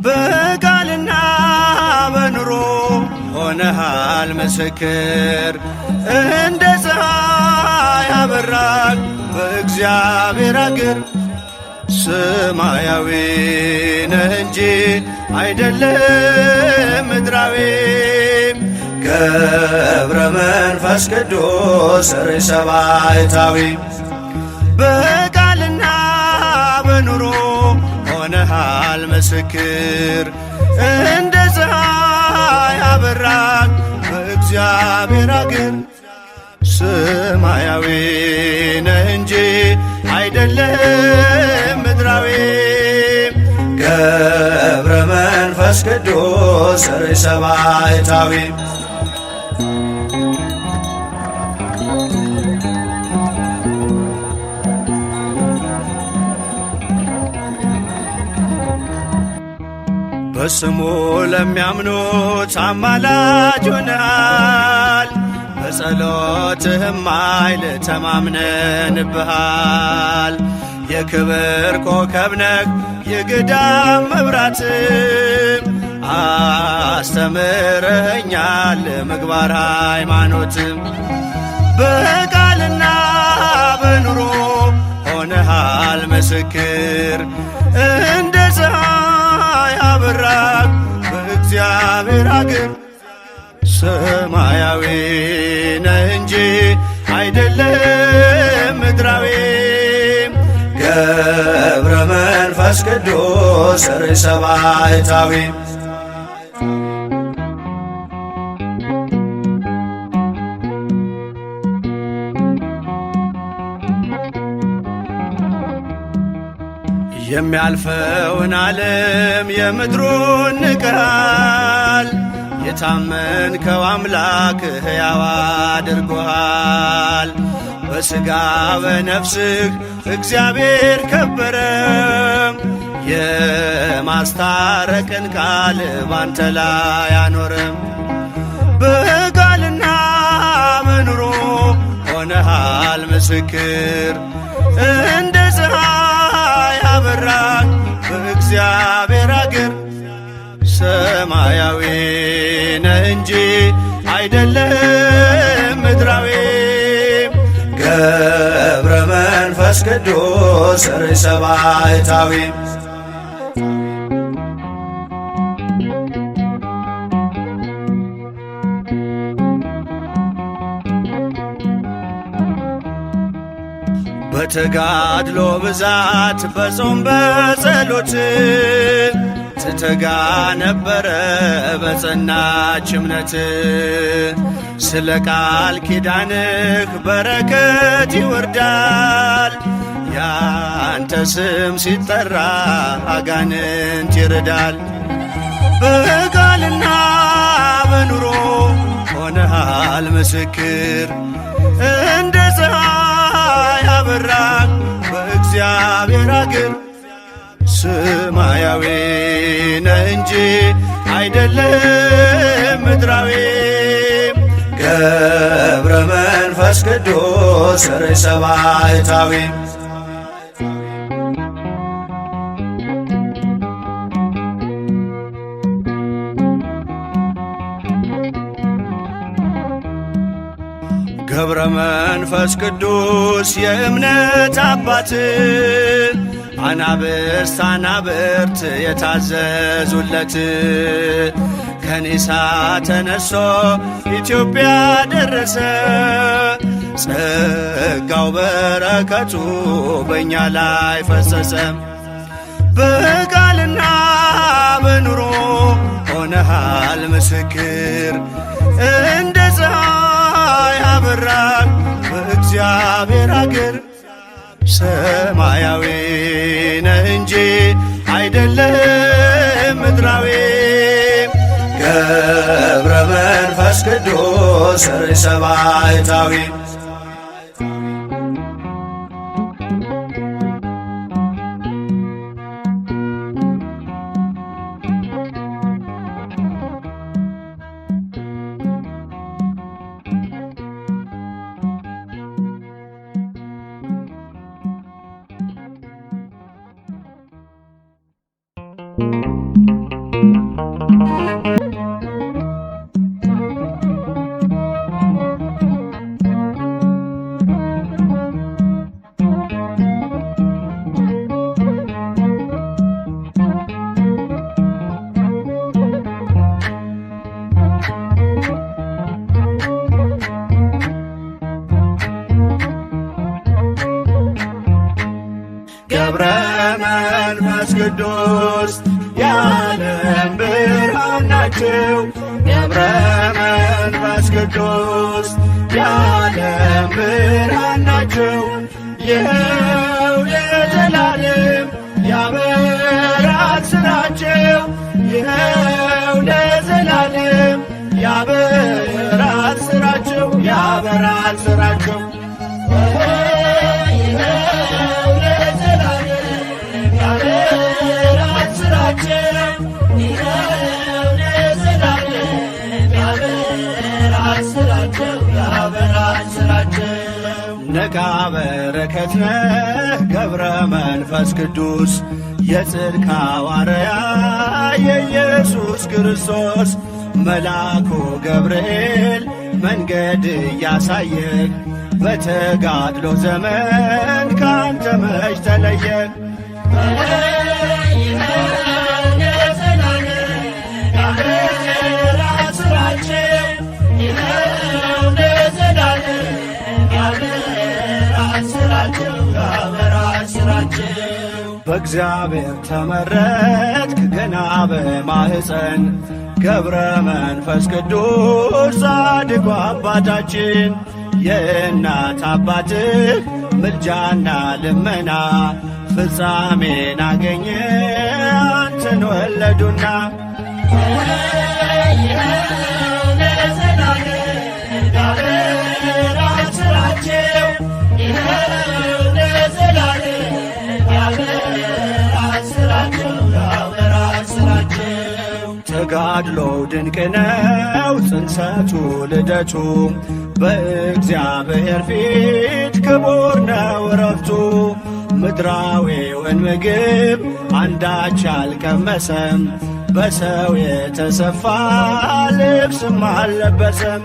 በቃልና በኑሮ ሆነሃል ምስክር እንደ ፀሐይ ያበራል በእግዚአብሔር አገር። ሰማያዊ ነህ እንጂ አይደለም ምድራዊ ገብረ መንፈስ ቅዱስ ርዕሰ ባሕታዊ። በቃልና በኑሮ ሆነሃል ምስክር እንደ ፀሐይ ያበራል በእግዚአብሔር አገር። ሰማያዊ ነህ እንጂ አይደለም ምድራዊ ገብረ መንፈስ ቅዱስ ርዕሰ ባሕታዊ። በስሙ ለሚያምኑት አማላጅ ሆነሃል። በጸሎትህም ኃይል ተማምነንብሃል። የክብር ኮከብ ነህ የገዳም መብራትም አስተምረኸኛል ምግባር ሃይማኖትም። በቃልና በኑሮ ሆነሃል ምስክር እንደ ፀሐይ ያበራል በእግዚአብሔር አገር። ሰማያዊ ነህ እንጂ አይደለም ምድራዊ ገብረ መንፈስ ቅዱስ ርዕሰ ባሕታዊ። የሚያልፈውን ዓለም የምድሩን ንቀሃል። የታመንከው አምላክ ሕያው አድርጎሃል። በሥጋ በነፍስህ እግዚአብሔር ከበረ። የማስታረቅን ቃል ባንተ ላይ አኖረም። በቃልና በኑሮ ሆነሃል ምስክር እንደ ፀሐይ ያበራል በእግዚአብሔር አገር። ሰማያዊ ነህ እንጂ አይደለም ምድራዊ ገብረ መንፈስ ቅዱስ ርዕሰ ባሕታዊ። በተጋድሎ ብዛት በጾም በጸሎት ትተጋ ነበረ በጸናች እምነት። ስለ ቃል ኪዳንህ በረከት ይወርዳል። ያንተ ስም ሲጠራ አጋንንት ይርዳል። በቃልና በኑሮ ሆነሃል ምስክር እንደ ፀሐይ ያበራል በእግዚአብሔር አገር። ሰማያዊ ነህ እንጂ አይደለም ምድራዊ ገብረ መንፈስ ቅዱስ ርዕሰ ባሕታዊ። ገብረ መንፈስ ቅዱስ የእምነት አባት አናብስት አናብርት የታዘዙለት ከኒሳ ተነሶ ኢትዮጵያ ደረሰ። ጸጋው በረከቱ በእኛ ላይ ፈሰሰ። በቃልና በኑሮ ሆነሃል ምስክር እንደ ፀሐይ ያበራል በእግዚአብሔር አገር። ሰማያዊ ነህ እንጂ አይደለም ምድራዊ ገብረ መንፈስ ቅዱስ ርእሰ ባሕታዊ ገብረ መንፈስ ቅዱስ የዓለም ብርሃን ናቸው። ገብረ መንፈስ ቅዱስ የዓለም ብርሃን ናቸው። ይኸው ለዘላለም ያበራል ስራቸው። ይኸው ለዘላለም ያበራል ስራቸው። ያበራል ስራቸው ነቃ በረከት ነህ ገብረ መንፈስ ቅዱስ የጽድቅ ሐዋርያ የኢየሱስ ክርስቶስ መልአኩ ገብርኤል መንገድ እያሳየህ በተጋድሎ ዘመን ካንተ መች ተለየህ? በእግዚአብሔር ተመረጥክ ገና በማሕፀን ገብረ መንፈስ ቅዱስ ጻድቁ አባታችን የእናት አባትህ ምልጃና ልመና ፍጻሜን አገኘ አንተን ወለዱና ተጋድሎ ድንቅ ነው ጽንሰቱ ልደቱ በእግዚአብሔር ፊት ክቡር ነው ረፍቱ። ምድራዊውን ምግብ አንዳች አልቀመሰም በሰው የተሰፋ ልብስም አልለበሰም።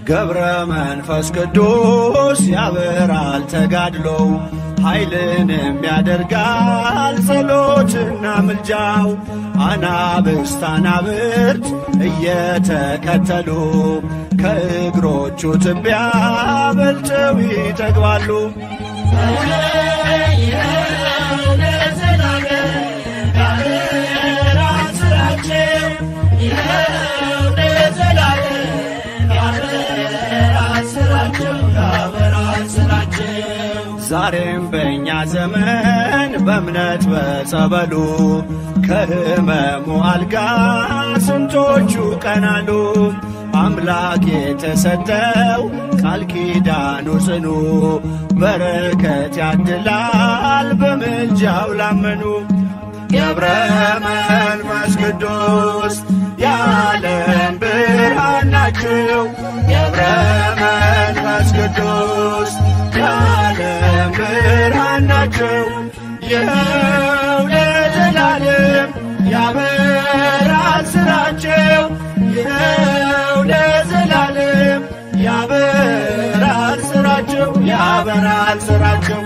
ገብረ መንፈስ ቅዱስ ያበራል ተጋድሎው ኃይልንም ያደርጋል ጸሎትና ምልጃው። አናብስት አናብርት እየተከተሉ ከእግሮቹ ትቢያ በልተው ይጠግባሉ። ዛሬም በእኛ ዘመን በእምነት በጸበሉ ከሕመሙ አልጋ ስንቶቹ ቀናሉ። አምላክ የተሰጠው ቃል ኪዳኑ ጽኑ በረከት ያድላል በምልጃው ላመኑ። ገብረ መንፈስ ቅዱስ የዓለም ብርሃን ናቸው። ገብረ መንፈስ ቅዱስ የዓለም ብርሃን ናቸው። ይኸው ለዘላለም ያበራል ስራቸው። ይኸው ለዘላለም ያበራል ስራቸው። ያበራል ስራቸው